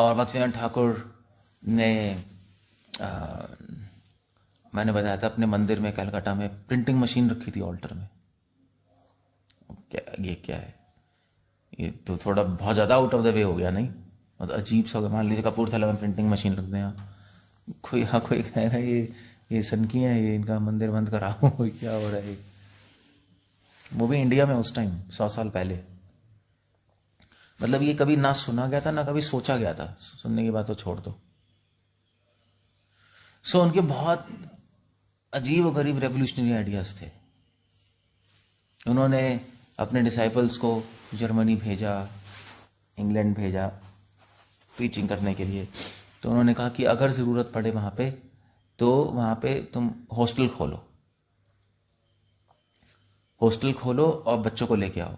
और भक्तिनाथ ठाकुर ने मैंने बताया था अपने मंदिर में कलकत्ता में प्रिंटिंग मशीन रखी थी ऑल्टर में। क्या ये क्या है, ये तो थोड़ा बहुत ज़्यादा आउट ऑफ द वे हो गया नहीं? मतलब अजीब सा हो गया। मान लीजिए कपूरथला में प्रिंटिंग मशीन रख दें आप, कोई कह रहा है ये सनकी है, ये इनका मंदिर बंद कराओ क्या हो रहा है। वो भी इंडिया में उस टाइम 100 साल पहले। मतलब ये कभी ना सुना गया था ना कभी सोचा गया था, सुनने की बात तो छोड़ दो। सो उनके बहुत अजीब और गरीब रेवोल्यूशनरी आइडियाज थे। उन्होंने अपने डिसाइपल्स को जर्मनी भेजा, इंग्लैंड भेजा प्रीचिंग करने के लिए। तो उन्होंने कहा कि अगर ज़रूरत पड़े वहाँ पे तो वहाँ पे तुम हॉस्टल खोलो और बच्चों को लेके आओ,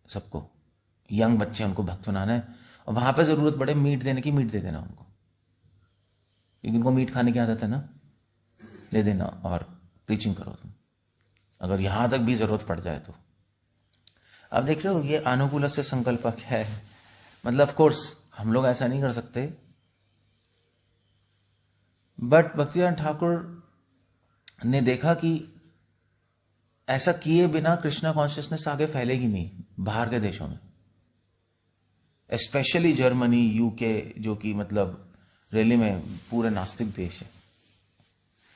सबको, यंग बच्चे, उनको भक्त बनाना है। और वहाँ पे ज़रूरत पड़े मीट देने की, मीट दे देना उनको, क्योंकि उनको मीट खाने की आदत है ना, दे देना और प्रीचिंग करो तुम, अगर यहाँ तक भी ज़रूरत पड़ जाए तो। अब देख रहे हो ये अनुकूल से संकल्प क्या है। मतलब ऑफ कोर्स हम लोग ऐसा नहीं कर सकते, बट भक्तिनाथ ठाकुर ने देखा कि ऐसा किए बिना कृष्णा कॉन्शियसनेस आगे फैलेगी नहीं बाहर के देशों में, स्पेशली जर्मनी, यूके, जो कि मतलब रैली में पूरे नास्तिक देश है।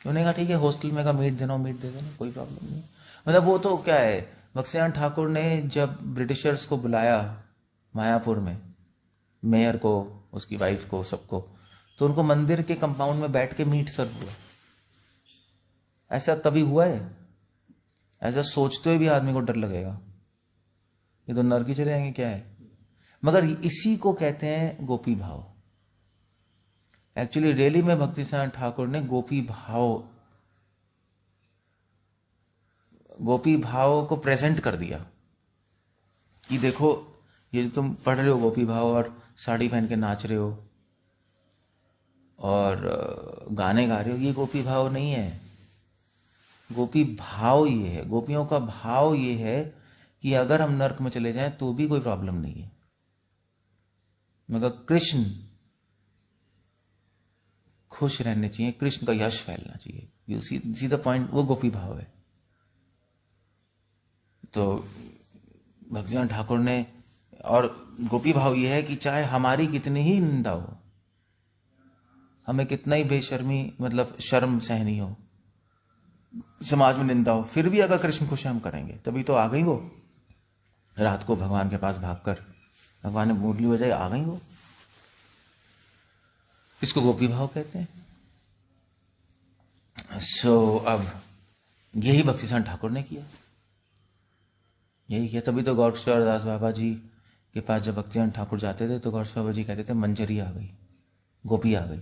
उन्होंने कहा ठीक है, हॉस्टल में का मीट देना, मीट दे देना, कोई प्रॉब्लम नहीं। मतलब वो तो क्या है, भक्तिनाथ ठाकुर ने जब ब्रिटिशर्स को बुलाया मायापुर में, मेयर को, उसकी वाइफ को, सबको, तो उनको मंदिर के कंपाउंड में बैठ के मीट सर्व हुआ। ऐसा कभी हुआ है? ऐसा सोचते हुए भी आदमी को डर लगेगा, ये तो नरक ही चले जाएंगे क्या है। मगर इसी को कहते हैं गोपी भाव। एक्चुअली रैली में भक्तिनाथ ठाकुर ने गोपी भाव को प्रेजेंट कर दिया कि देखो ये जो तुम पढ़ रहे हो गोपी भाव और साड़ी पहन के नाच रहे हो और गाने गा रहे हो, ये गोपी भाव नहीं है। गोपी भाव ये है, गोपियों का भाव ये है कि अगर हम नरक में चले जाएं तो भी कोई प्रॉब्लम नहीं है, मगर कृष्ण खुश रहने चाहिए, कृष्ण का यश फैलना चाहिए। यू सी द पॉइंट, वो गोपी भाव है। तो भक्तिनाथ ठाकुर ने, और गोपी भाव ये है कि चाहे हमारी कितनी ही निंदा हो, हमें कितना ही बेशर्मी मतलब शर्म सहनी हो, समाज में निंदा हो, फिर भी अगर कृष्ण खुश हम करेंगे तभी तो आ गई वो रात को भगवान के पास भागकर, भगवान ने मुरली बजाई, आ गई वो। इसको गोपी भाव कहते हैं। अब यही भक्तिनाथ ठाकुर ने किया, यही किया। तभी तो गौरकिशोर दास बाबा जी के पास जब भक्तिनाथ ठाकुर जाते थे तो गौरकिशोर बाबा जी कहते थे मंजरी आ गई, गोपी आ गई।